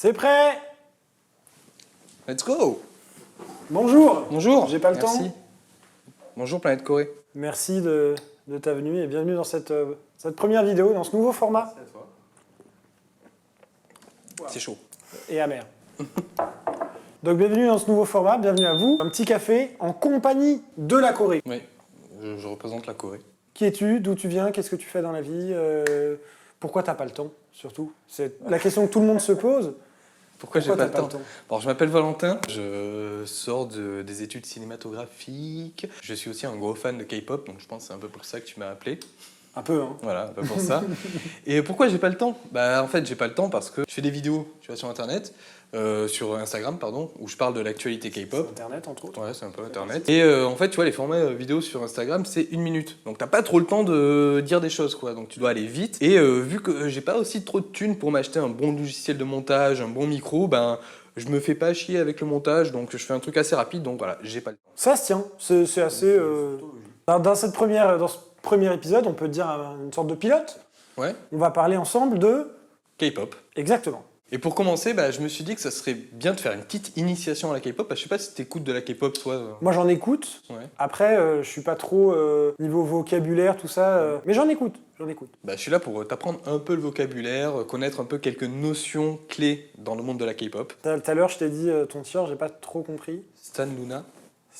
C'est prêt? Let's go! Bonjour! Bonjour! J'ai pas le Merci. temps. Bonjour Planète Corée. Merci de ta venue et bienvenue dans cette première vidéo, dans ce nouveau format. C'est chaud. Et amer. Donc bienvenue dans ce nouveau format, bienvenue à vous. Un petit café en compagnie de la Corée. Oui, je représente la Corée. Qui es-tu? D'où tu viens? Qu'est-ce que tu fais dans la vie? Pourquoi t'as pas le temps, surtout? C'est la question que tout le monde se pose. Pourquoi j'ai t'as pas le temps? Bon, je m'appelle Valentin, je sors des études cinématographiques. Je suis aussi un gros fan de K-pop, donc je pense que c'est un peu pour ça que tu m'as appelé. Un peu, hein. Voilà, un peu pour ça. Et pourquoi j'ai pas le temps? Bah en fait, j'ai pas le temps parce que je fais des vidéos, tu vois, sur Internet, sur Instagram, pardon, où je parle de l'actualité K-pop. Internet, entre autres. Ouais, c'est un peu Internet. Et en fait, tu vois, les formats vidéo sur Instagram, c'est 1 minute. Donc t'as pas trop le temps de dire des choses, quoi. Donc tu dois aller vite. Et vu que j'ai pas aussi trop de thunes pour m'acheter un bon logiciel de montage, un bon micro, ben je me fais pas chier avec le montage, donc je fais un truc assez rapide, donc voilà, j'ai pas le temps. Ça se tient, c'est assez... Dans ce premier épisode, on peut dire une sorte de pilote. Ouais, On va parler ensemble de... K-pop. Exactement. Et pour commencer, bah, je me suis dit que ça serait bien de faire une petite initiation à la K-pop. Je sais pas si t'écoutes de la K-pop, toi. Moi, j'en écoute. Ouais. Après, je suis pas trop niveau vocabulaire, tout ça. Mais j'en écoute, Bah, je suis là pour t'apprendre un peu le vocabulaire, connaître un peu quelques notions clés dans le monde de la K-pop. Tout à l'heure, je t'ai dit ton t-shirt, j'ai pas trop compris. Stan Luna.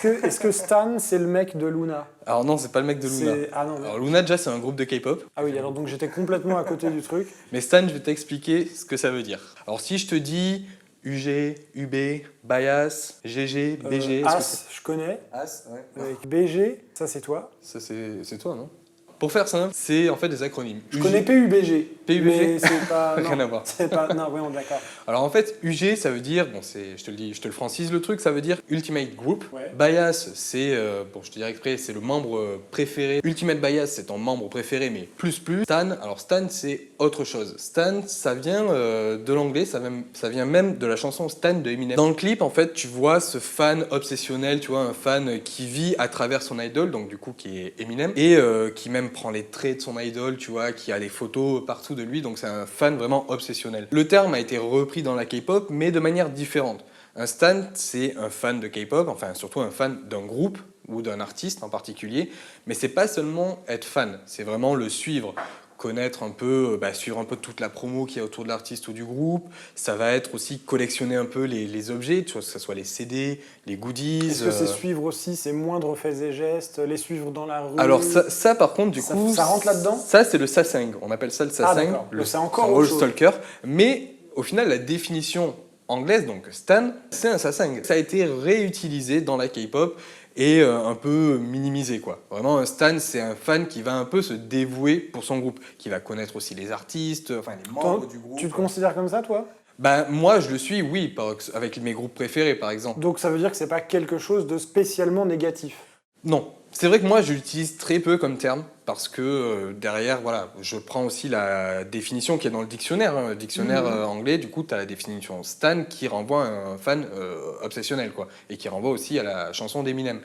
Est-ce que Stan, c'est le mec de Luna? Alors non, c'est pas le mec de Luna. Ah non, Alors Luna, déjà, c'est un groupe de K-pop. ah oui, alors donc j'étais complètement à côté du truc. Mais Stan, je vais t'expliquer ce que ça veut dire. Alors si je te dis UG, UB, Bias, GG, BG... As, je connais. As, ouais. Avec BG, ça c'est toi. Ça, c'est toi, non? Pour faire simple, c'est en fait des acronymes. Je connais PUBG. PUBG. Mais c'est pas... Rien non, à voir. c'est pas... Non, oui, on est d'accord. Alors en fait, UG, ça veut dire, bon, je te le dis, je te le francise le truc, ça veut dire Ultimate Group. Ouais. Bias, c'est, bon, je te dirais exprès, c'est le membre préféré. Ultimate Bias, c'est ton membre préféré, mais plus. Stan, alors Stan, c'est autre chose. Stan, ça vient de l'anglais, ça vient même de la chanson Stan de Eminem. Dans le clip, en fait, tu vois ce fan obsessionnel, tu vois, un fan qui vit à travers son idol, donc du coup, qui est Eminem, et qui même prend les traits de son idol, tu vois, qui a des photos partout de lui, donc c'est un fan vraiment obsessionnel. Le terme a été repris dans la K-pop, mais de manière différente. Un stan, c'est un fan de K-pop, enfin surtout un fan d'un groupe ou d'un artiste en particulier, mais c'est pas seulement être fan, c'est vraiment le suivre, connaître un peu, suivre un peu toute la promo qu'il y a autour de l'artiste ou du groupe. Ça va être aussi collectionner un peu les objets, tu vois, que ce soit les CD, les goodies. Est-ce que c'est suivre aussi ses moindres faits et gestes, les suivre dans la rue? Alors ça par contre, du coup... Ça rentre là-dedans? Ça, c'est le sasang. On appelle ça le sasang. C'est encore un autre rôle chose. stalker. Mais au final, la définition anglaise, donc stan, c'est un sasang. Ça a été réutilisé dans la K-pop et un peu minimisé, quoi. Vraiment, un stan, c'est un fan qui va un peu se dévouer pour son groupe, qui va connaître aussi les artistes, enfin les membres du groupe. Tu te considères comme ça, toi? Ben, moi, je le suis, oui, avec mes groupes préférés, par exemple. Donc ça veut dire que c'est pas quelque chose de spécialement négatif? Non. C'est vrai que moi, je l'utilise très peu comme terme, parce que derrière, voilà, je prends aussi la définition qui est dans le dictionnaire, hein, le dictionnaire anglais, du coup, tu as la définition stan qui renvoie à un fan obsessionnel, quoi, et qui renvoie aussi à la chanson d'Eminem.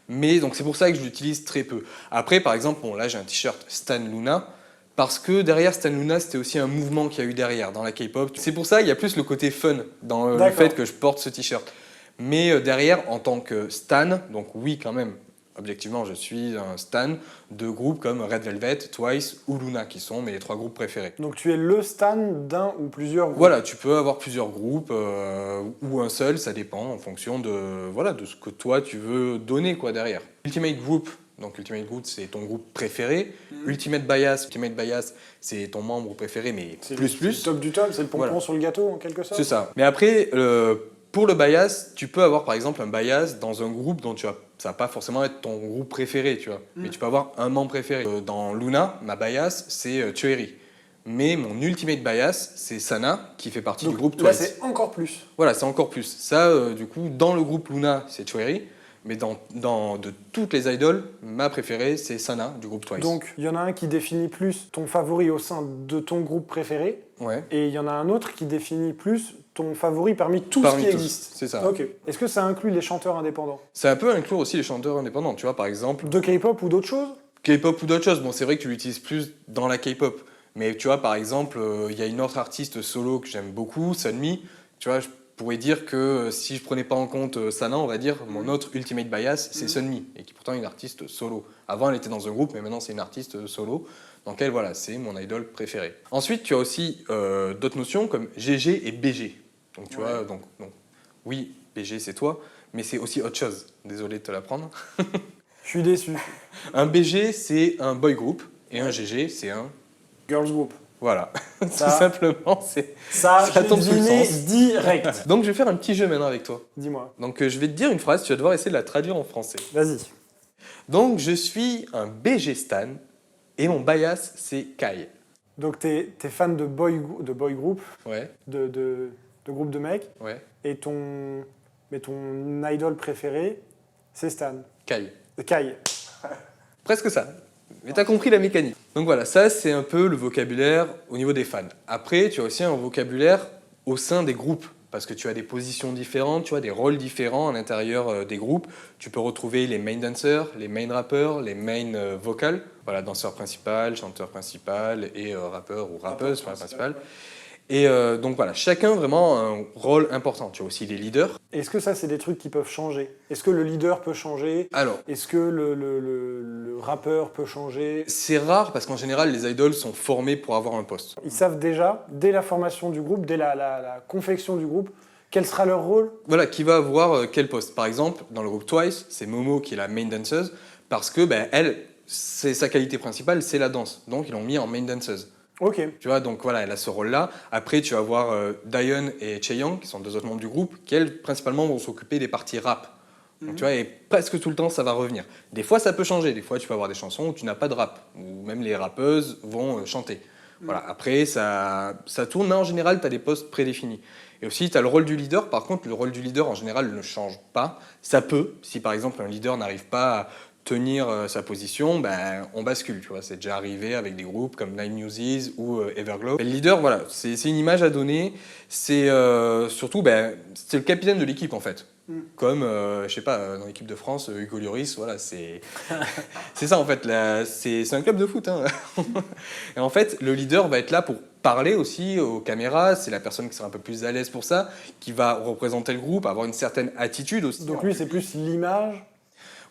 Mais donc c'est pour ça que je l'utilise très peu. Après, par exemple, bon, là j'ai un t-shirt Stan Luna, parce que derrière Stan Luna, c'était aussi un mouvement qu'il y a eu derrière dans la K-pop. C'est pour ça qu'il y a plus le côté fun dans le fait que je porte ce t-shirt. Mais derrière, en tant que Stan, donc oui quand même, objectivement je suis un Stan de groupes comme Red Velvet, Twice ou Luna, qui sont mes 3 groupes préférés. Donc tu es le Stan d'un ou plusieurs groupes? Voilà, tu peux avoir plusieurs groupes, ou un seul, ça dépend en fonction de, voilà, de ce que toi tu veux donner, quoi, derrière. Ultimate Group, donc Ultimate Group, c'est ton groupe préféré. Ultimate Bias, c'est ton membre préféré, mais plus. C'est le top du top, c'est le pompon sur le gâteau, en quelque sorte? C'est ça. Mais après, pour le bias, tu peux avoir par exemple un bias dans un groupe dont ça va pas forcément être ton groupe préféré, tu vois. Mais tu peux avoir un membre préféré. Dans Luna, ma bias, c'est Choi. Mais mon ultimate bias, c'est Sana, qui fait partie du groupe Twice. Là, c'est encore plus. Voilà, c'est encore plus. Ça, du coup, dans le groupe Luna, c'est Choi. Mais de toutes les idoles, ma préférée, c'est Sana, du groupe Twice. Donc, il y en a un qui définit plus ton favori au sein de ton groupe préféré. Ouais. Et il y en a un autre qui définit plus ton favori parmi tout ce qui existe. C'est ça. Ok. Est-ce que ça inclut les chanteurs indépendants? Ça peut inclure aussi les chanteurs indépendants, tu vois, par exemple. De K-pop ou d'autres choses? K-pop ou d'autres choses. Bon, c'est vrai que tu l'utilises plus dans la K-pop. Mais tu vois, par exemple, il y a une autre artiste solo que j'aime beaucoup, Sunmi. Tu vois, je pourrais dire que si je prenais pas en compte Sana, on va dire, mon autre ultimate bias, c'est Sunmi, et qui pourtant est une artiste solo. Avant, elle était dans un groupe, mais maintenant, c'est une artiste solo. Donc elle, voilà, c'est mon idol préféré. Ensuite, tu as aussi d'autres notions comme GG et BG. Donc tu vois, donc, oui, BG, c'est toi, mais c'est aussi autre chose. Désolé de te l'apprendre. Je suis déçu. Un BG, c'est un boy group, et un GG, c'est un... Girls Group. Voilà, Ça, tout simplement, Ça, ça je tombe l'ai sous le deviné sens. direct. Donc je vais faire un petit jeu maintenant avec toi. Dis-moi. Donc je vais te dire une phrase, tu vas devoir essayer de la traduire en français. Vas-y. Donc je suis un BG stan, et mon bias, c'est Kai. Donc, t'es fan de boy group, Ouais, de groupe de mecs, ouais, et mais ton idol préféré, c'est Stan. Kai. Kai. Presque ça. Mais t'as compris la mécanique. Donc voilà, ça c'est un peu le vocabulaire au niveau des fans. Après, tu as aussi un vocabulaire au sein des groupes, parce que tu as des positions différentes, tu as des rôles différents à l'intérieur des groupes. Tu peux retrouver les main dancers, les main rappeurs, les main vocals, voilà, danseur principal, chanteur principal et rappeur ou rappeuse principale. Et donc voilà, chacun vraiment a un rôle important. Tu as aussi les leaders. Est-ce que ça, c'est des trucs qui peuvent changer? Est-ce que le leader peut changer? Alors, Est-ce que le rappeur peut changer? c'est rare parce qu'en général, les idols sont formés pour avoir un poste. Ils savent déjà, dès la formation du groupe, dès la confection du groupe, quel sera leur rôle? Voilà, qui va avoir quel poste. Par exemple, dans le groupe Twice, c'est Momo qui est la main danseuse parce que elle, c'est sa qualité principale, c'est la danse. Donc ils l'ont mis en main danseuse. Ok. Tu vois, donc voilà, elle a ce rôle-là. Après, tu vas voir Daeun et Chaeyoung, qui sont deux autres membres du groupe, qui elles, principalement, vont s'occuper des parties rap. Donc, tu vois, et presque tout le temps, ça va revenir. Des fois, ça peut changer. Des fois, tu peux avoir des chansons où tu n'as pas de rap, où même les rappeuses vont chanter. Voilà. Après, ça tourne, mais en général, tu as des postes prédéfinis. Et aussi, tu as le rôle du leader. Par contre, le rôle du leader, en général, ne change pas. Ça peut, si par exemple, un leader n'arrive pas à tenir sa position, on bascule, tu vois. C'est déjà arrivé avec des groupes comme Nine Muses ou Everglow. Et le leader, voilà, c'est une image à donner. C'est surtout, c'est le capitaine de l'équipe, en fait. Comme, je sais pas, dans l'équipe de France, Hugo Lloris, voilà, c'est ça, en fait. C'est un club de foot. Hein. Et en fait, le leader va être là pour parler aussi aux caméras. C'est la personne qui sera un peu plus à l'aise pour ça, qui va représenter le groupe, avoir une certaine attitude aussi. Donc lui, c'est plus l'image.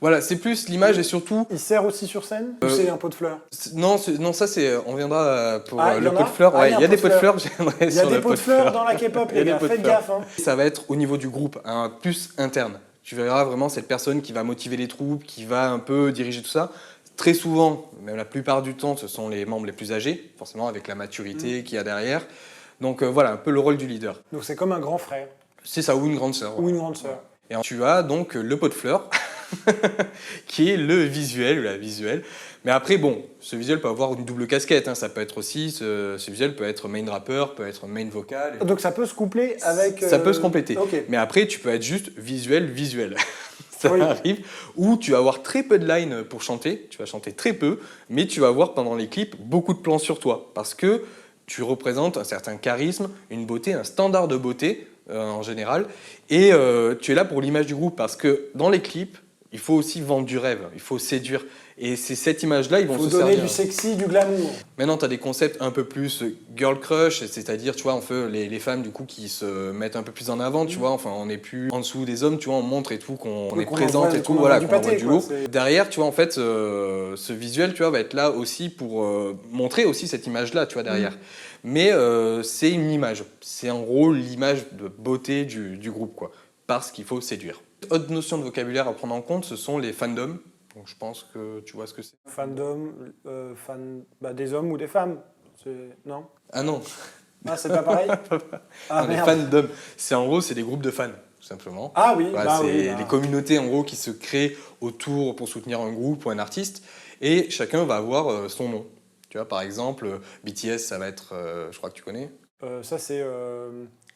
Voilà, c'est plus l'image et surtout... Il sert aussi sur scène ou c'est un pot de fleurs? Non, ça c'est... On viendra pour Ah, il y le en pot a de fleurs. Ah, Ouais, il y a des pots de fleurs, j'aimerais Il y a sur des le pots de fleurs dans la K-pop, les gars, faites gaffe. Hein. Ça va être au niveau du groupe, un plus interne. Tu verras vraiment cette personne qui va motiver les troupes, qui va un peu diriger tout ça. Très souvent, même la plupart du temps, ce sont les membres les plus âgés, forcément avec la maturité qu'il y a derrière. Donc voilà, un peu le rôle du leader. Donc c'est comme un grand frère. C'est ça, ou une grande sœur. Ou une grande sœur. Et tu as donc le pot de fleurs, qui est le visuel ou la visuelle. Mais après, bon, ce visuel peut avoir une double casquette. Hein. Ça peut être aussi, ce visuel peut être main rappeur, peut être main vocal. Donc ça peut se coupler avec... Ça peut se compléter. Ok. Mais après, tu peux être juste visuel. Ça Oui. arrive. Ou tu vas avoir très peu de lines pour chanter. Tu vas chanter très peu, mais tu vas avoir pendant les clips beaucoup de plans sur toi. Parce que tu représentes un certain charisme, une beauté, un standard de beauté en général. Et tu es là pour l'image du groupe. Parce que dans les clips, il faut aussi vendre du rêve, il faut séduire. Et c'est cette image-là, ils vont se servir. Il faut donner du sexy, du glamour. Maintenant, tu as des concepts un peu plus girl crush, c'est-à-dire, tu vois, on fait les femmes, du coup, qui se mettent un peu plus en avant, tu vois, enfin, on n'est plus en dessous des hommes, tu vois, on montre et tout, qu'on est présente et tout, voilà, qu'on envoie du lourd. Derrière, tu vois, en fait, ce visuel, tu vois, va être là aussi pour montrer aussi cette image-là, tu vois, derrière. Mais c'est une image, c'est en gros l'image de beauté du groupe, quoi, parce qu'il faut séduire. Autre notion de vocabulaire à prendre en compte, ce sont les fandoms. Donc je pense que tu vois ce que c'est. Fandom, des hommes ou des femmes. Non? Ah non. Ah, c'est pas pareil? Ah, non, les fandoms, c'est en gros, c'est des groupes de fans, tout simplement. Ah oui, c'est les communautés en gros qui se créent autour pour soutenir un groupe ou un artiste, et chacun va avoir son nom. Tu vois, par exemple, BTS, ça va être, je crois que tu connais. Ça c'est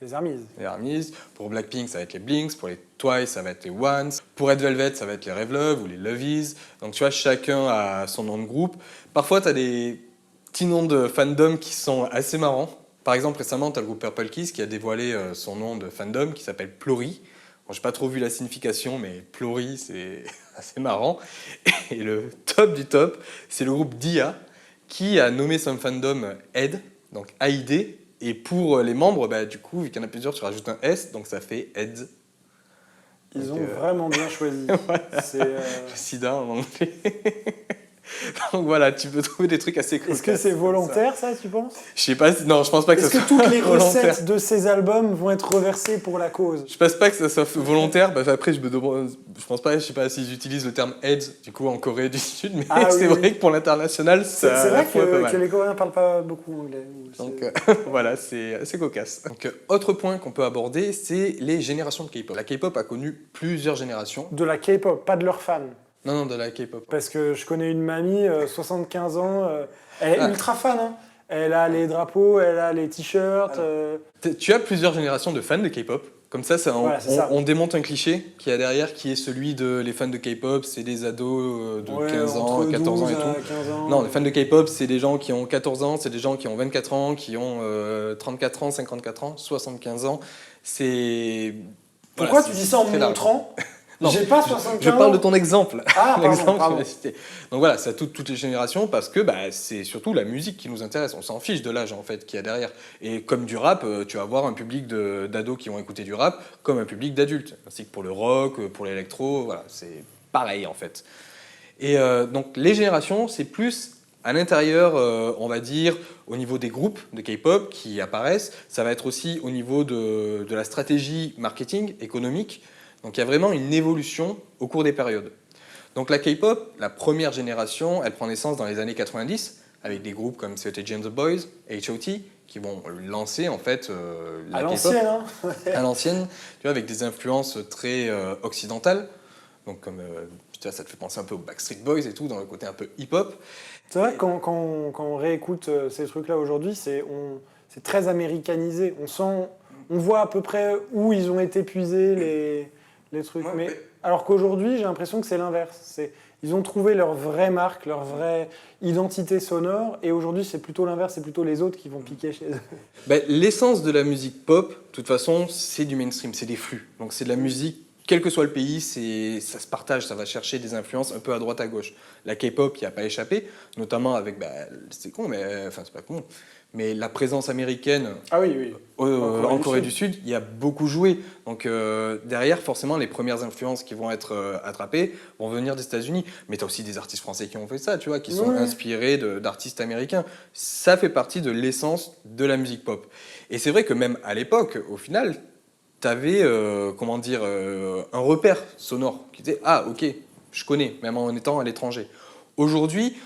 les ARMYs. Les ARMYs. Pour Blackpink, ça va être les Blinks. Pour les Twice, ça va être les Ones. Pour Red Velvet, ça va être les Rave Love ou les Lovies. Donc tu vois, chacun a son nom de groupe. Parfois, tu as des petits noms de fandom qui sont assez marrants. Par exemple, récemment, tu as le groupe Purple Kiss qui a dévoilé son nom de fandom qui s'appelle Plory. Bon, j'ai pas trop vu la signification, mais Plory, c'est assez marrant. Et le top du top, c'est le groupe Dia qui a nommé son fandom Ed, donc AID, Et pour les membres, bah, du coup, vu qu'il y en a plusieurs, tu rajoutes un S, donc ça fait EDS. Ils Donc, ont vraiment bien choisi. Voilà. C'est, Le sida en anglais. Donc voilà, tu peux trouver des trucs assez cocasses. Est-ce que c'est volontaire, ça, tu penses? Je sais pas, non, je pense pas que Est-ce ça que soit toutes les volontaire. recettes de ces albums vont être reversées pour la cause? Je pense pas que ça soit volontaire. Bah, après, je me demande, je pense pas, je sais pas s'ils utilisent le terme AIDS du coup en Corée du Sud, mais c'est vrai que pour l'international, ça. C'est vrai fout un peu mal. que les Coréens parlent pas beaucoup anglais. Donc voilà, c'est assez cocasse. Donc autre point qu'on peut aborder, c'est les générations de K-pop. La K-pop a connu plusieurs générations. De la K-pop, pas de leurs fans. Non, de la K-pop. Parce que je connais une mamie, 75 ans, elle est ultra fan. Hein. Elle a les drapeaux, elle a les t-shirts. Tu as plusieurs générations de fans de K-pop. Comme ça, on démonte un cliché qu'il y a derrière, qui est celui de les fans de K-pop, c'est des ados de 15 ans, 14 ans et tout. 15 ans. Non, les fans de K-pop, c'est des gens qui ont 14 ans, c'est des gens qui ont 24 ans, qui ont 34 ans, 54 ans, 75 ans. C'est... Pourquoi tu dis ça en me montrant? J'ai pas 75 ans. Je parle de ton exemple. Ah, l'exemple pardon. que tu as cité. Donc voilà, c'est à toutes les générations parce que c'est surtout la musique qui nous intéresse. On s'en fiche de l'âge en fait qu'il y a derrière. Et comme du rap, tu vas avoir un public d'ados qui vont écouter du rap comme un public d'adultes. Ainsi que pour le rock, pour l'électro, voilà, c'est pareil en fait. Et donc les générations, c'est plus à l'intérieur, on va dire, au niveau des groupes de K-pop qui apparaissent. Ça va être aussi au niveau de la stratégie marketing, économique. Donc il y a vraiment une évolution au cours des périodes. Donc la K-pop, la première génération, elle prend naissance dans les années 90 avec des groupes comme c'était James the Boys, H.O.T. qui vont lancer en fait la à K-pop. l'ancienne, hein. À l'ancienne, tu vois, avec des influences très occidentales. Donc comme tu vois, ça te fait penser un peu aux Backstreet Boys et tout, dans le côté un peu hip-hop. C'est vrai que quand on réécoute ces trucs-là aujourd'hui, c'est très américanisé. On voit à peu près où ils ont été puisés les trucs. Ouais, mais alors qu'aujourd'hui, j'ai l'impression que c'est l'inverse. Ils ont trouvé leur vraie marque, leur vraie identité sonore, et aujourd'hui, c'est plutôt l'inverse, c'est plutôt les autres qui vont piquer chez eux. L'essence de la musique pop, de toute façon, c'est du mainstream, c'est des flux. Donc c'est de la musique, quel que soit le pays, ça se partage, ça va chercher des influences un peu à droite à gauche. La K-pop, il n'y a pas échappé, notamment avec, c'est con, mais enfin c'est pas con, mais la présence américaine en Corée du Sud, il y a beaucoup joué. Donc derrière, forcément, les premières influences qui vont être attrapées vont venir des États-Unis. Mais tu as aussi des artistes français qui ont fait ça, tu vois, qui sont inspirés d'artistes américains. Ça fait partie de l'essence de la musique pop. Et c'est vrai que même à l'époque, au final, tu avais un repère sonore qui disait « Ah, ok, je connais, même en étant à l'étranger ». Aujourd'hui,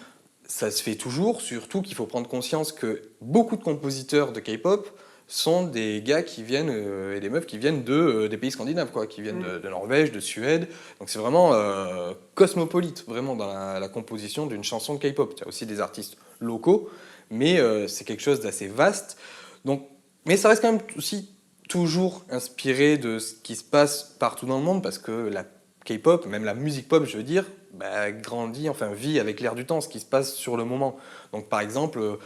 ça se fait toujours, surtout qu'il faut prendre conscience que beaucoup de compositeurs de K-pop sont des gars qui viennent, et des meufs qui viennent des pays scandinaves, quoi, qui viennent de Norvège, de Suède. Donc c'est vraiment cosmopolite, vraiment, dans la composition d'une chanson de K-pop. Il y a aussi des artistes locaux, mais c'est quelque chose d'assez vaste. Donc, mais ça reste quand même aussi toujours inspiré de ce qui se passe partout dans le monde, parce que la K-pop, même la musique pop, je veux dire, vit avec l'air du temps, ce qui se passe sur le moment. Donc par exemple,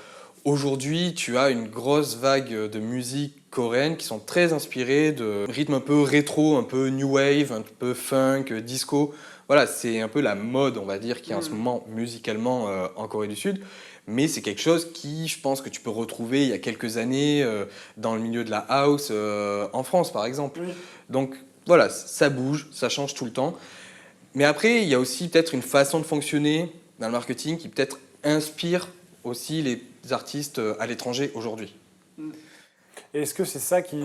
aujourd'hui, tu as une grosse vague de musique coréenne qui sont très inspirées de rythmes un peu rétro, un peu new wave, un peu funk, disco. Voilà, c'est un peu la mode, on va dire, qui est en ce moment musicalement en Corée du Sud. Mais c'est quelque chose qui, je pense, que tu peux retrouver il y a quelques années dans le milieu de la house en France, par exemple. Donc voilà, ça bouge, ça change tout le temps. Mais après, il y a aussi peut-être une façon de fonctionner dans le marketing qui peut-être inspire aussi les artistes à l'étranger aujourd'hui. Et est-ce que c'est ça qui,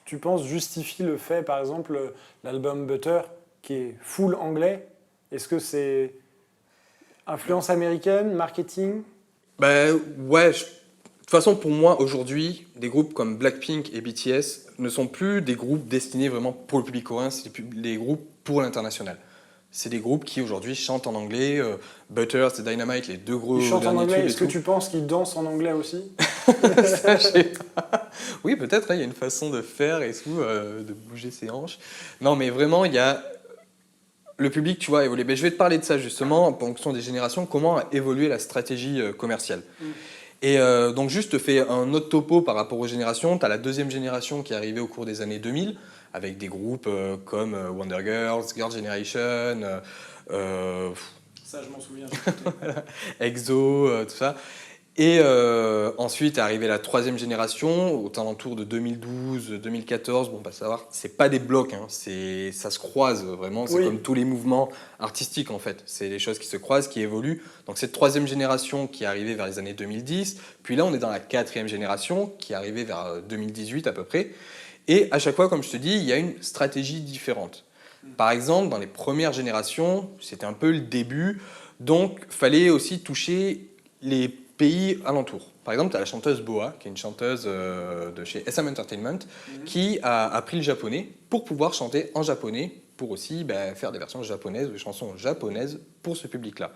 tu penses, justifie le fait, par exemple, l'album Butter, qui est full anglais? Est-ce que c'est influence américaine, marketing? Ouais, de toute façon, pour moi, aujourd'hui, des groupes comme Blackpink et BTS ne sont plus des groupes destinés vraiment pour le public coréen, c'est des groupes pour l'international. C'est des groupes qui, aujourd'hui, chantent en anglais. Butter, c'est Dynamite, les deux gros Ils chantent en anglais. Est-ce que tout. tu penses qu'ils dansent en anglais aussi? Ça, je sais pas. Oui, peut-être, il y a une façon de faire et tout, de bouger ses hanches. Non, mais vraiment, il y a... Le public, tu vois, évolué. Je vais te parler de ça, justement, en fonction des générations, comment a évolué la stratégie commerciale. Et donc, juste te fais un autre topo par rapport aux générations. Tu as la deuxième génération qui est arrivée au cours des années 2000, avec des groupes comme Wonder Girls, Girl Generation, Ça, je m'en souviens. EXO, tout ça. Et ensuite est arrivée la troisième génération, aux alentours de 2012, 2014. Bon, bah, savoir, c'est pas des blocs, hein, ça se croise vraiment. C'est Oui. comme tous les mouvements artistiques en fait. C'est des choses qui se croisent, qui évoluent. Donc cette troisième génération qui est arrivée vers les années 2010. Puis là, on est dans la quatrième génération qui est arrivée vers 2018 à peu près. Et à chaque fois, comme je te dis, il y a une stratégie différente. Par exemple, dans les premières générations, c'était un peu le début. Donc, fallait aussi toucher les pays alentours. Par exemple, tu as la chanteuse Boa, qui est une chanteuse de chez SM Entertainment, qui a appris le japonais pour pouvoir chanter en japonais, pour aussi faire des versions japonaises, des chansons japonaises pour ce public-là.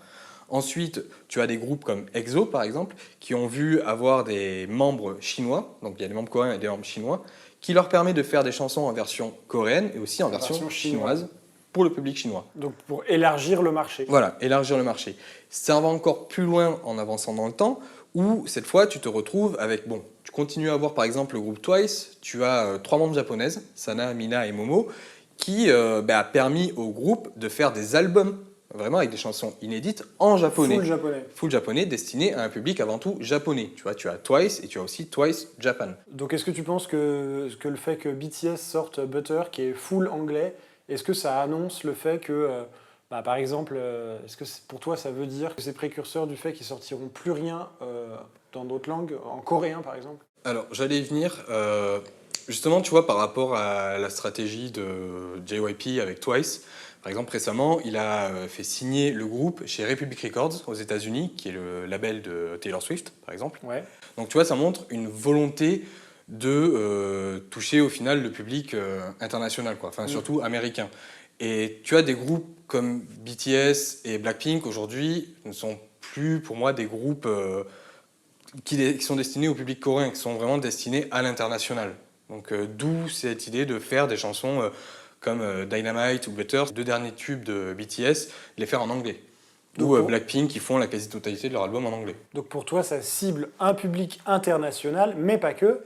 Ensuite, tu as des groupes comme EXO, par exemple, qui ont vu avoir des membres chinois, donc il y a des membres coréens et des membres chinois, qui leur permet de faire des chansons en version coréenne et aussi en version chinoise pour le public chinois. Donc pour élargir le marché. Voilà, élargir le marché. Ça va encore plus loin en avançant dans le temps, où cette fois tu te retrouves avec, bon, tu continues à avoir par exemple le groupe Twice, tu as 3 membres japonaises, Sana, Mina et Momo, qui a permis au groupe de faire des albums, vraiment avec des chansons inédites en japonais. Full japonais. Full japonais, destiné à un public avant tout japonais. Tu vois, tu as Twice et tu as aussi Twice Japan. Donc est-ce que tu penses que le fait que BTS sorte Butter, qui est full anglais, est-ce que ça annonce le fait que, par exemple, est-ce que pour toi ça veut dire que c'est précurseur du fait qu'ils sortiront plus rien dans d'autres langues, en coréen par exemple? Alors, j'allais y venir. Justement, tu vois, par rapport à la stratégie de JYP avec Twice, par exemple, récemment, il a fait signer le groupe chez Republic Records aux États-Unis, qui est le label de Taylor Swift, par exemple. Ouais. Donc, tu vois, ça montre une volonté de toucher au final le public international, quoi. Enfin, surtout américain. Et tu as des groupes comme BTS et Blackpink aujourd'hui ne sont plus, pour moi, des groupes qui sont destinés au public coréen, qui sont vraiment destinés à l'international. Donc d'où cette idée de faire des chansons comme Dynamite ou Butter, 2 derniers tubes de BTS, de les faire en anglais. Ou Blackpink qui font la quasi-totalité de leur album en anglais. Donc pour toi, ça cible un public international, mais pas que.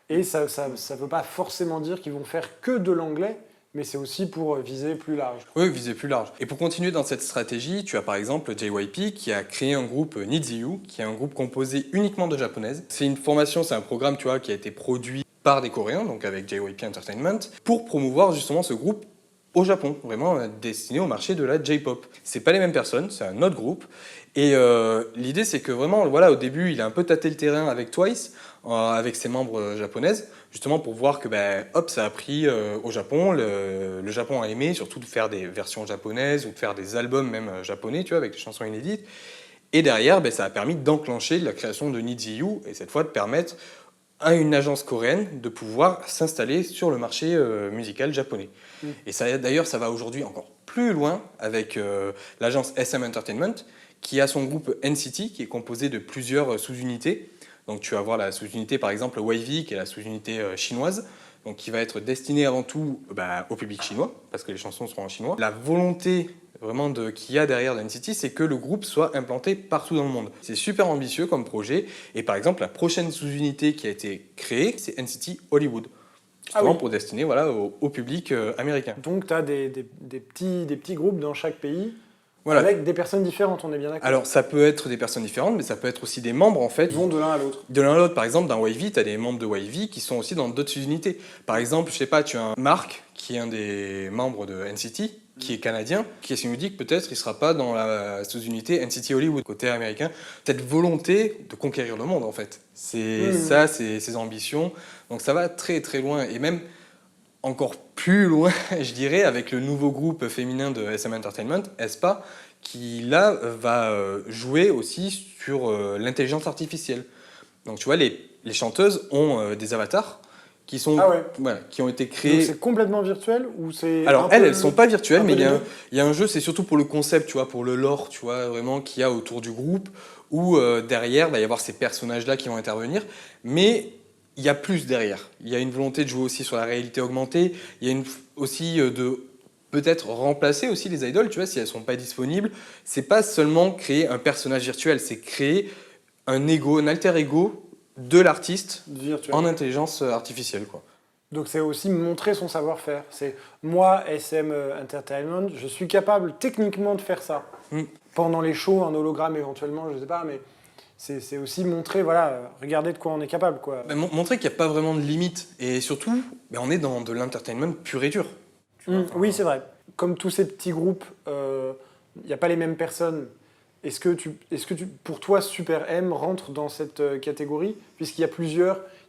Et ça ne veut pas forcément dire qu'ils vont faire que de l'anglais, mais c'est aussi pour viser plus large. Oui, viser plus large. Et pour continuer dans cette stratégie, tu as par exemple JYP qui a créé un groupe Niziu, qui est un groupe composé uniquement de japonaises. C'est une formation, c'est un programme, tu vois, qui a été produit par des Coréens, donc avec JYP Entertainment, pour promouvoir justement ce groupe au Japon, vraiment destiné au marché de la J-pop. C'est pas les mêmes personnes, c'est un autre groupe. Et l'idée, c'est que vraiment, voilà, au début, il a un peu tâté le terrain avec Twice, avec ses membres japonaises, justement pour voir que, hop, ça a pris au Japon. Le Japon a aimé, surtout de faire des versions japonaises ou de faire des albums même japonais, tu vois, avec des chansons inédites. Et derrière, ça a permis d'enclencher la création de Niziu, et cette fois de permettre à une agence coréenne de pouvoir s'installer sur le marché musical japonais. Et ça, d'ailleurs, ça va aujourd'hui encore plus loin avec l'agence SM Entertainment, qui a son groupe NCT, qui est composé de plusieurs sous-unités. Donc tu vas avoir la sous-unité, par exemple, YV, qui est la sous-unité chinoise, donc qui va être destinée avant tout au public chinois, parce que les chansons seront en chinois. La volonté vraiment qu'il y a derrière de NCT, c'est que le groupe soit implanté partout dans le monde. C'est super ambitieux comme projet, et par exemple, la prochaine sous-unité qui a été créée, c'est NCT Hollywood. Justement pour destiner au public américain. Donc tu as des petits groupes dans chaque pays, avec des personnes différentes, on est bien d'accord? Alors ça peut être des personnes différentes, mais ça peut être aussi des membres en fait. Ils vont de l'un à l'autre. De l'un à l'autre, par exemple dans YV, tu as des membres de YV qui sont aussi dans d'autres unités. Par exemple, je sais pas, tu as un Mark, qui est un des membres de NCT, qui est canadien, qui nous dit que peut-être il sera pas dans la sous-unité NCT Hollywood, côté américain. Cette volonté de conquérir le monde en fait. C'est ça, c'est ses ambitions. Donc ça va très très loin, et même encore plus loin, je dirais, avec le nouveau groupe féminin de SM Entertainment, aespa, qui là va jouer aussi sur l'intelligence artificielle. Donc tu vois, les chanteuses ont des avatars qui sont qui ont été créés. Donc c'est complètement virtuel ou c'est? Alors elles sont pas virtuelles, mais il y a un jeu, c'est surtout pour le concept, tu vois, pour le lore, tu vois, vraiment qu'il y a autour du groupe, où derrière il va y avoir ces personnages-là qui vont intervenir, mais il y a plus derrière. Il y a une volonté de jouer aussi sur la réalité augmentée. Il y a aussi de peut-être remplacer aussi les idoles, tu vois, si elles sont pas disponibles. C'est pas seulement créer un personnage virtuel, c'est créer un alter ego de l'artiste en intelligence artificielle, quoi. Donc c'est aussi montrer son savoir-faire. C'est moi, SM Entertainment, je suis capable techniquement de faire ça. Mm. Pendant les shows, en hologramme éventuellement, je sais pas, mais c'est aussi montrer, voilà, regardez de quoi on est capable, quoi. Bah, montrer qu'il n'y a pas vraiment de limite. Et surtout, bah, on est dans de l'entertainment pur et dur. Oui, c'est vrai. Comme tous ces petits groupes, il n'y a pas les mêmes personnes. Est-ce que pour toi, Super M rentre dans cette catégorie? Puisqu'il y a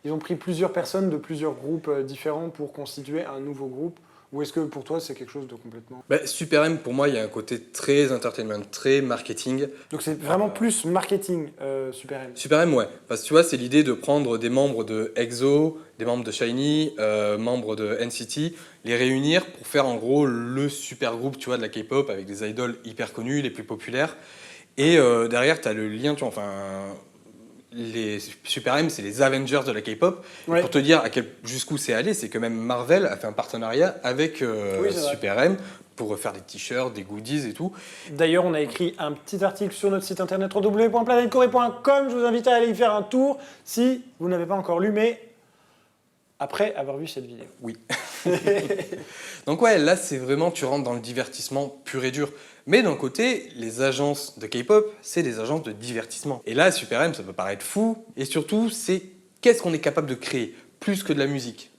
ils ont pris plusieurs personnes de plusieurs groupes différents pour constituer un nouveau groupe. Ou est-ce que pour toi, c'est quelque chose de complètement... Bah, Super M, pour moi, il y a un côté très entertainment, très marketing. Donc c'est vraiment plus marketing, Super M. Super M, ouais. Parce que tu vois, c'est l'idée de prendre des membres de EXO, des membres de SHINee, membres de NCT, les réunir pour faire en gros le super groupe, tu vois, de la K-pop avec des idoles hyper connues, les plus populaires. Et derrière, tu as le lien, tu vois, enfin, les Super M, c'est les Avengers de la K-pop. Ouais. Pour te dire jusqu'où c'est allé, c'est que même Marvel a fait un partenariat avec Oui, c'est vrai. Super M pour faire des t-shirts, des goodies et tout. D'ailleurs, on a écrit un petit article sur notre site internet www.planetcorée.com. Je vous invite à aller y faire un tour si vous n'avez pas encore lu, mais après avoir vu cette vidéo. Oui. Donc ouais, là c'est vraiment, tu rentres dans le divertissement pur et dur. Mais d'un côté, les agences de K-pop, c'est des agences de divertissement. Et là, Super M, ça peut paraître fou. Et surtout, c'est qu'est-ce qu'on est capable de créer, plus que de la musique.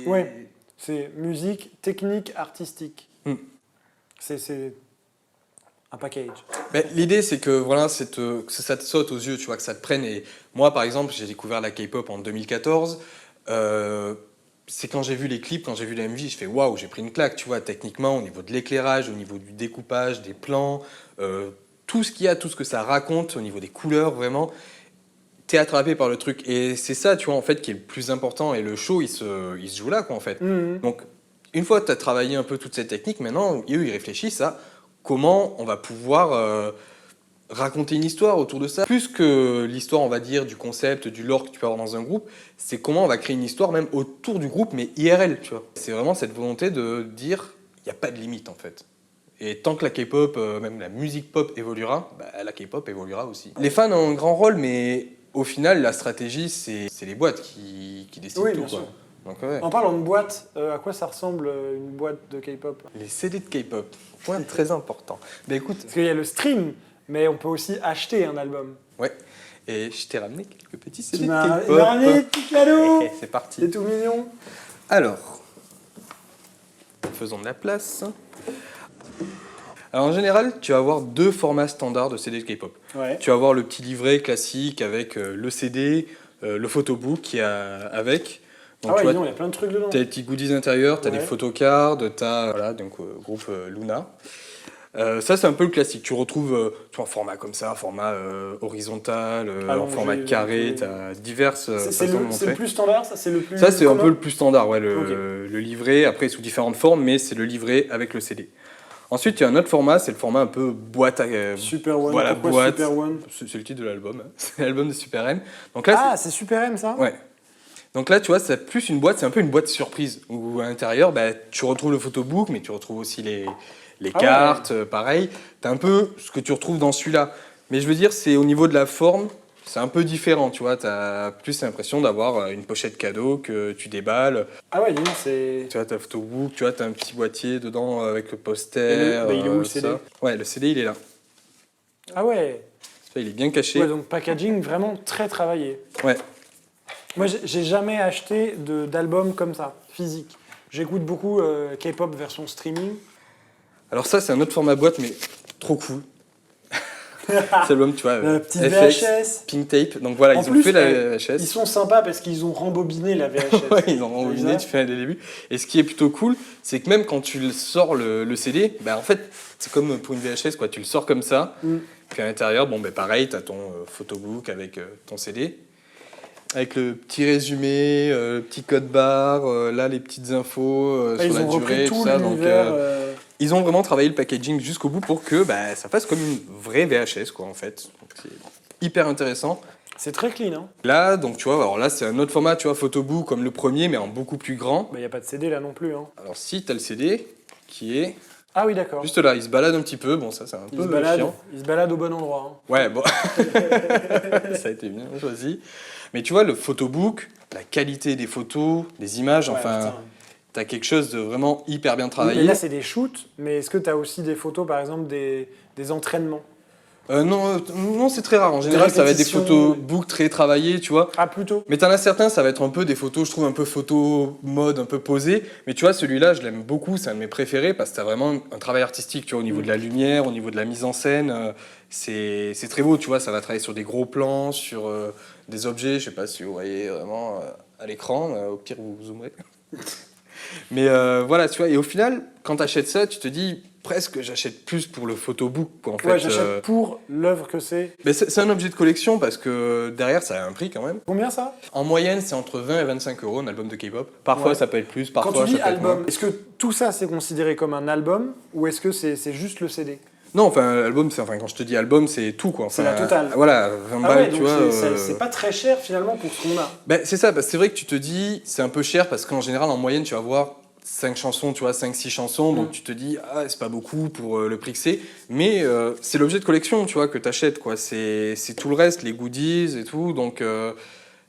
Ouais. C'est musique, technique, artistique. C'est un package. Ben, l'idée, c'est que voilà, que ça te saute aux yeux, tu vois, que ça te prenne. Et moi, par exemple, j'ai découvert la K-pop en 2014. C'est quand j'ai vu les clips, quand j'ai vu la MV, je fais waouh, j'ai pris une claque, tu vois, techniquement, au niveau de l'éclairage, au niveau du découpage, des plans, tout ce qu'il y a, tout ce que ça raconte, au niveau des couleurs, vraiment, t'es attrapé par le truc. Et c'est ça, tu vois, en fait, qui est le plus important. Et le show, il se joue là, quoi, en fait. Donc, une fois que tu as travaillé un peu toutes ces techniques, maintenant, eux, ils réfléchissent à comment on va pouvoir raconter une histoire autour de ça. Plus que l'histoire, on va dire, du concept, du lore que tu peux avoir dans un groupe, c'est comment on va créer une histoire même autour du groupe, mais IRL, tu vois. C'est vraiment cette volonté de dire, il n'y a pas de limite, en fait. Et tant que la K-pop, même la musique pop évoluera, bah, la K-pop évoluera aussi. Les fans ont un grand rôle, mais au final, la stratégie, c'est les boîtes qui décident Oui, tout, bien quoi. sûr. Donc, ouais. En parlant de boîte, à quoi ça ressemble une boîte de K-pop? Les CD de K-pop, point très important. Bah écoute, Parce qu'il y a le stream, mais on peut aussi acheter un album. ouais, et je t'ai ramené quelques petits Tu CD de m'as K-pop. ramené des petits cadeaux. C'est parti. C'est tout mignon. Alors, faisons de la place. Alors en général, tu vas avoir deux formats standards de CD de K-pop. Ouais. Tu vas avoir le petit livret classique avec le CD, le photobook qui a avec. Donc, Ah ouais, tu vois, dis donc, il y a plein de trucs dedans. tu as les petits goodies intérieurs, tu as Ouais. des photocards, tu as voilà, donc, groupe Luna. Ça, c'est un peu le classique. Tu retrouves tu vois, un format comme ça, un format horizontal, en Allongé, format carré, ok. tu as diverses C'est façons de le montrer. plus standard, ça c'est le plus Ça, c'est un commun peu le plus standard, ouais, Ok. le livret, après sous différentes formes, mais c'est le livret avec le CD. Ensuite, il y a un autre format, c'est le format un peu boîte à... Super One, voilà, pourquoi boîte. Super One? C'est le titre de l'album, hein. C'est l'album de Super M. Donc là, Ah, c'est Super M ça? ouais. Donc là, tu vois, c'est plus une boîte, c'est un peu une boîte surprise, où à l'intérieur, bah, tu retrouves le photobook, mais tu retrouves aussi les Ah cartes, pareil. Tu as un peu ce que tu retrouves dans celui-là. Mais je veux dire, c'est au niveau de la forme, c'est un peu différent, tu vois. Tu as plus l'impression d'avoir une pochette cadeau que tu déballes. Ah ouais, dis donc, c'est... Tu vois, tu as photobook, tu vois, tu as un petit boîtier dedans avec le poster. Et il est où, le tout CD? ça. Ouais, le CD, il est là. Ah ouais. Tu vois, il est bien caché. Ouais, donc packaging vraiment très travaillé. Ouais. Moi, j'ai jamais acheté d'album comme ça, physique. J'écoute beaucoup K-pop version streaming. Alors ça, c'est un autre format boîte, mais trop cool. Cet album, tu vois, Petite FX, VHS. Pink Tape. Donc voilà, En ils ont plus, fait la VHS. Ils sont sympas parce qu'ils ont rembobiné la VHS. Ouais, ils ont T'as vu rembobiné, ça tu fais dès le début. Et ce qui est plutôt cool, c'est que même quand tu sors le CD, bah en fait, c'est comme pour une VHS, quoi. Tu le sors comme ça. Puis à l'intérieur, bon, bah pareil, tu as ton photobook avec ton CD. Avec le petit résumé, le petit code barre, là les petites infos sur Ils la ont repris durée, tout tout ça. Donc, l'univers. ils ont vraiment travaillé le packaging jusqu'au bout pour que bah, ça fasse comme une vraie VHS, quoi, en fait. Donc, c'est hyper intéressant. C'est très clean, hein. Là, donc tu vois, alors là c'est un autre format, tu vois, photobook comme le premier, mais en beaucoup plus grand. Bah, y a pas de CD là non plus, hein. Alors si tu as le CD qui est Ah oui, d'accord. Juste là, il se balade un petit peu, bon ça c'est un Il peu se balade, chiant. il se balade au bon endroit. Hein. Ouais, bon, ça a été bien choisi. Mais tu vois, le photobook, la qualité des photos, des images, Ouais, enfin, putain. t'as quelque chose de vraiment hyper bien Mais travaillé. là, c'est des shoots, mais est-ce que tu as aussi des photos, par exemple, des entraînements? Non, c'est très rare. En Des général, ça va être des répétitions. photobooks très travaillés, tu vois. Ah, plutôt. Mais t'en as certains, ça va être un peu des photos, je trouve un peu photo mode, un peu posé. Mais tu vois, celui-là, je l'aime beaucoup, c'est un de mes préférés parce que t'as vraiment un travail artistique, tu vois, au niveau de la lumière, au niveau de la mise en scène. C'est très beau, tu vois, ça va travailler sur des gros plans, sur des objets, je sais pas si vous voyez vraiment à l'écran, au pire vous zoomerez. Mais voilà, tu vois, et au final, quand t'achètes ça, tu te dis presque j'achète plus pour le photobook, quoi, en fait. Ouais, j'achète pour l'œuvre que c'est. Mais c'est un objet de collection parce que derrière, ça a un prix quand même. Combien ça? En moyenne, c'est entre 20 et 25 euros un album de K-pop. Parfois, Ouais. ça peut être plus, Quand parfois, tu dis ça peut être moins. album, est-ce que tout ça c'est considéré comme un album ou est-ce que c'est juste le CD? Non, enfin, l'album, enfin, quand je te dis album, c'est tout, quoi. Enfin, C'est la totale. Voilà, 20 Ah balles, ouais, tu donc vois. c'est pas très cher finalement pour ce qu'on a. Ben, c'est ça, parce que c'est vrai que tu te dis, c'est un peu cher parce qu'en général, en moyenne, tu vas avoir 5 chansons, tu vois, 5-6 chansons, donc tu te dis, ah, c'est pas beaucoup pour le prix que c'est, mais c'est l'objet de collection, tu vois, que t'achètes, quoi. C'est tout le reste, les goodies et tout, donc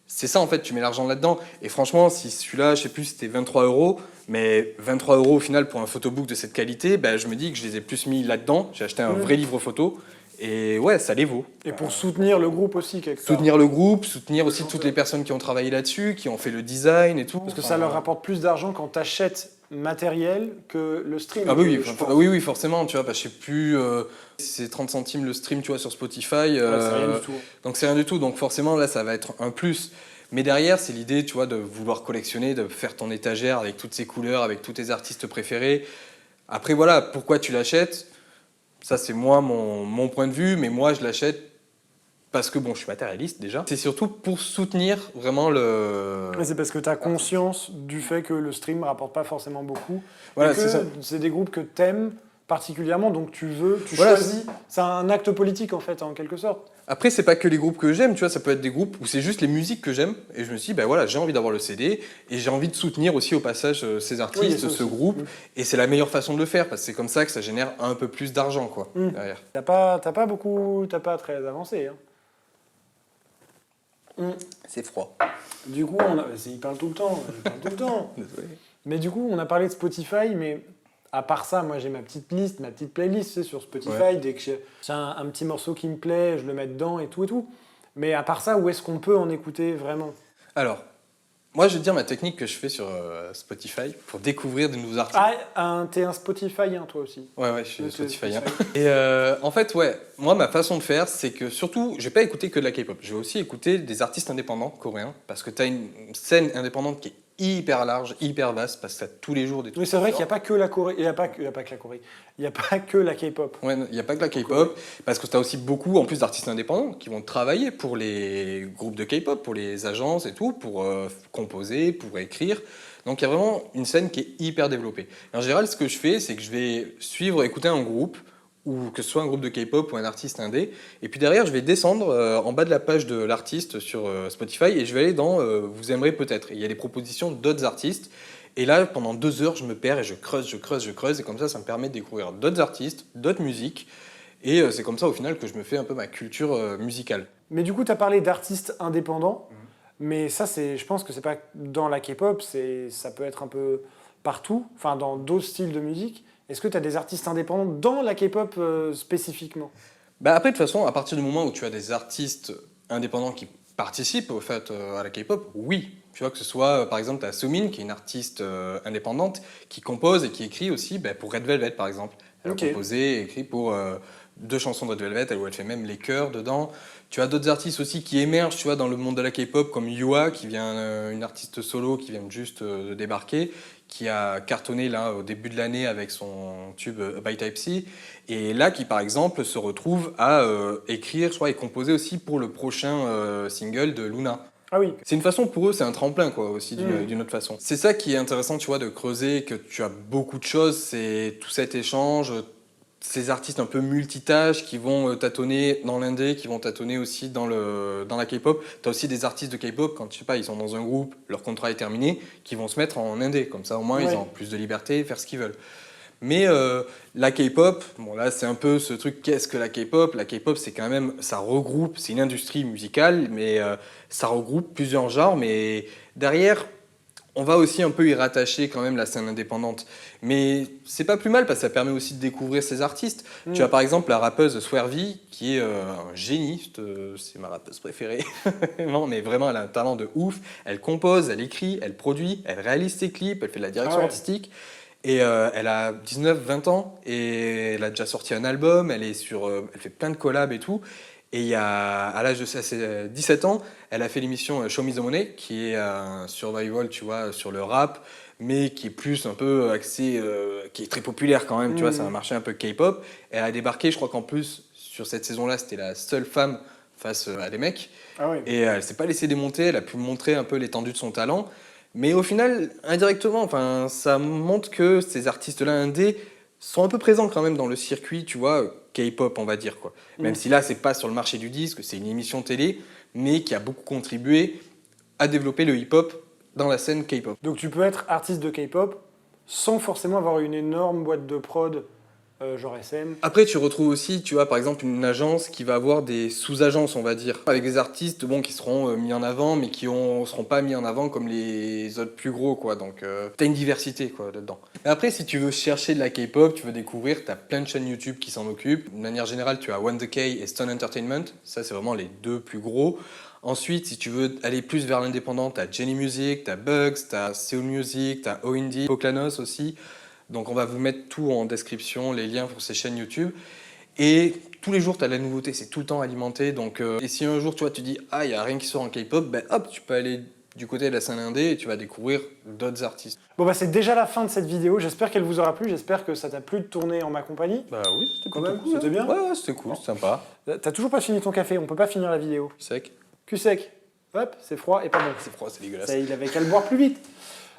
c'est ça, en fait, tu mets l'argent là-dedans. Et franchement, si celui-là, je sais plus, c'était 23 euros, mais 23 euros au final pour un photobook de cette qualité, ben, je me dis que je les ai plus mis là-dedans, j'ai acheté un vrai livre photo, et ouais, ça les vaut. Et pour soutenir le groupe aussi quelque part. Soutenir le groupe, soutenir aussi toutes les personnes qui ont travaillé là-dessus, qui ont fait le design et tout. Parce que ça leur rapporte plus d'argent quand t'achètes matériel que le stream. Ah oui, je pense. oui, forcément, tu vois, parce que je sais plus, c'est 30 centimes le stream, tu vois, sur Spotify. Ouais, c'est rien du tout. Donc c'est rien du tout, donc forcément, là, ça va être un plus. Mais derrière, c'est l'idée, tu vois, de vouloir collectionner, de faire ton étagère avec toutes ces couleurs, avec tous tes artistes préférés. Après, voilà, pourquoi tu l'achètes? Ça, c'est moi, mon point de vue, mais moi, je l'achète parce que, bon, je suis matérialiste déjà. C'est surtout pour soutenir vraiment le... Mais c'est parce que tu as conscience du fait que le stream rapporte pas forcément beaucoup. Voilà, et que c'est ça. c'est des groupes que t'aimes particulièrement, donc tu Voilà, choisis. C'est un acte politique en fait, en quelque sorte. Après, c'est pas que les groupes que j'aime, tu vois, ça peut être des groupes où c'est juste les musiques que j'aime. Et je me suis dit, ben voilà, j'ai envie d'avoir le CD et j'ai envie de soutenir aussi au passage ces artistes, Oui, ça ce aussi. groupe. Et c'est la meilleure façon de le faire parce que c'est comme ça que ça génère un peu plus d'argent, quoi, derrière. T'as pas très avancé. Hein. C'est froid. Du coup, il parle tout le temps. Il parle tout le temps. Désolé. Mais du coup, on a parlé de Spotify, mais à part ça, moi j'ai ma petite liste, ma petite playlist, tu sais, sur Spotify. Ouais. Dès que j'ai un petit morceau qui me plaît, je le mets dedans et tout et tout. Mais à part ça, où est-ce qu'on peut en écouter vraiment? Alors, moi, je vais te dire ma technique que je fais sur Spotify pour découvrir de nouveaux artistes. Ah, t'es un Spotifyien toi aussi. Ouais, je suis Donc, Spotifyien. Et en fait, ouais, moi, ma façon de faire, c'est que surtout, je vais pas écouter que de la K-pop. Je vais aussi écouter des artistes indépendants coréens parce que tu as une scène indépendante qui est hyper large, hyper vaste parce que tu as tous les jours des trucs. Oui, c'est vrai qui qu'il n'y a pas que la Corée. Il n'y a pas que la Corée. Il n'y a pas que la K-pop. Ouais, il n'y a pas que la K-pop, parce que tu as aussi beaucoup, en plus, d'artistes indépendants qui vont travailler pour les groupes de K-pop, pour les agences et tout, pour composer, pour écrire. Donc il y a vraiment une scène qui est hyper développée. Et en général, ce que je fais, c'est que je vais suivre, écouter un groupe, ou que ce soit un groupe de K-pop ou un artiste indé, et puis derrière, je vais descendre en bas de la page de l'artiste sur Spotify, et je vais aller dans Vous aimerez peut-être. Et il y a des propositions d'autres artistes. Et là, pendant 2 heures, je me perds et je creuse, et comme ça me permet de découvrir d'autres artistes, d'autres musiques, et c'est comme ça, au final, que je me fais un peu ma culture musicale. Mais du coup, tu as parlé d'artistes indépendants. Mais ça, je pense que c'est pas dans la K-pop. Ça peut être un peu partout, enfin dans d'autres styles de musique. Est-ce que tu as des artistes indépendants dans la K-pop spécifiquement? Bah après, de toute façon, à partir du moment où tu as des artistes indépendants qui participent au fait à la K-pop, oui. Tu vois, que ce soit, par exemple, tu as Somin, qui est une artiste indépendante, qui compose et qui écrit aussi pour Red Velvet, par exemple. Elle a composé et écrit pour 2 chansons de Red Velvet, où elle fait même les chœurs dedans. Tu as d'autres artistes aussi qui émergent, tu vois, dans le monde de la K-pop, comme Yua, qui vient, une artiste solo qui vient juste de débarquer, qui a cartonné là au début de l'année avec son tube By Type-C, et là qui par exemple se retrouve à écrire, je crois, et composer aussi pour le prochain single de Luna. Ah oui. C'est une façon pour eux, c'est un tremplin quoi aussi d'une autre façon. C'est ça qui est intéressant, tu vois, de creuser, que tu as beaucoup de choses, c'est tout cet échange, ces artistes un peu multitâches qui vont tâtonner dans l'indé, qui vont tâtonner aussi dans la K-pop. Tu as aussi des artistes de K-pop, quand je sais pas, ils sont dans un groupe, leur contrat est terminé, qui vont se mettre en indé. Comme ça, au moins, ils ont plus de liberté, faire ce qu'ils veulent. Mais la K-pop, bon là c'est un peu ce truc, qu'est-ce que la K-pop? La K-pop c'est quand même, ça regroupe, c'est une industrie musicale, mais ça regroupe plusieurs genres, mais derrière, on va aussi un peu y rattacher quand même la scène indépendante. Mais c'est pas plus mal parce que ça permet aussi de découvrir ces artistes. Tu as par exemple la rappeuse Swervy qui est un génie, c'est ma rappeuse préférée. Non, mais vraiment elle a un talent de ouf. Elle compose, elle écrit, elle produit, elle réalise ses clips, elle fait de la direction artistique. Et elle a 19-20 ans et elle a déjà sorti un album, elle fait plein de collabs et tout. Et à l'âge de 17 ans, elle a fait l'émission Show Me the Money, qui est un survival, tu vois, sur le rap, mais qui est plus un peu axé, qui est très populaire quand même, tu vois, ça a marché un peu K-pop. Elle a débarqué, je crois qu'en plus, sur cette saison-là, c'était la seule femme face à des mecs. Ah oui. Et elle s'est pas laissée démonter, elle a pu montrer un peu l'étendue de son talent. Mais au final, indirectement, enfin, ça montre que ces artistes-là indés sont un peu présents quand même dans le circuit, tu vois, K-pop, on va dire, quoi. Même si là, c'est pas sur le marché du disque, c'est une émission télé, mais qui a beaucoup contribué à développer le hip-hop dans la scène K-pop. Donc tu peux être artiste de K-pop sans forcément avoir une énorme boîte de prod, genre SM. Après, tu retrouves aussi, tu vois, par exemple, une agence qui va avoir des sous-agences, on va dire, avec des artistes, bon, qui seront mis en avant, mais qui seront pas mis en avant comme les autres plus gros, quoi. Donc, t'as une diversité, quoi, là-dedans. Et après, si tu veux chercher de la K-pop, tu veux découvrir, t'as plein de chaînes YouTube qui s'en occupent. De manière générale, tu as One The K et Stone Entertainment. Ça, c'est vraiment les deux plus gros. Ensuite, si tu veux aller plus vers l'indépendant, t'as Jenny Music, t'as Bugs, t'as Seoul Music, t'as OIndie, Poklanos aussi. Donc on va vous mettre tout en description, les liens pour ces chaînes YouTube. Et tous les jours, tu as de la nouveauté, c'est tout le temps alimenté. Donc, et si un jour, tu vois, tu dis, ah, il n'y a rien qui sort en K-pop, ben hop, tu peux aller du côté de la scène indé et tu vas découvrir d'autres artistes. Bon bah c'est déjà la fin de cette vidéo, j'espère qu'elle vous aura plu, j'espère que ça t'a plu de tourner en ma compagnie. Bah oui, c'était Quand plutôt même, cool. c'était bien. Ouais, c'était cool, sympa. T'as toujours pas fini ton café, on peut pas finir la vidéo. Sec. Cul sec, hop, c'est froid et pas bon. C'est froid, c'est dégueulasse. Ça, il avait qu'à le boire plus vite.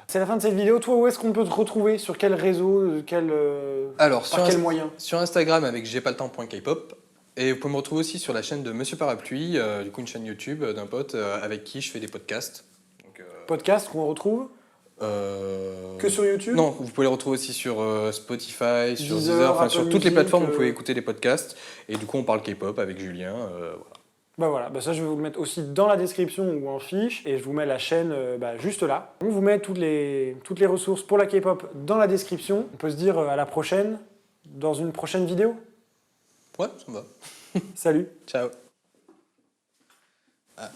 C'est la fin de cette vidéo. Toi, où est-ce qu'on peut te retrouver? Sur quel réseau? Alors, par quel moyen? sur Instagram avec j'aipasletemps.kpop. Et vous pouvez me retrouver aussi sur la chaîne de Monsieur Parapluie, du coup une chaîne YouTube d'un pote avec qui je fais des podcasts. Donc, Podcast qu'on retrouve que sur YouTube? Non, vous pouvez les retrouver aussi sur Spotify, sur Deezer, Deezer, enfin Apple sur toutes Music, les plateformes où vous pouvez écouter des podcasts. Et du coup, on parle K-pop avec Julien. Voilà. Bah voilà, bah ça je vais vous le mettre aussi dans la description ou en fiche, et je vous mets la chaîne juste là. On vous met toutes les ressources pour la K-pop dans la description. On peut se dire à la prochaine, dans une prochaine vidéo. Ouais, ça me va. Salut. Ciao. Ah.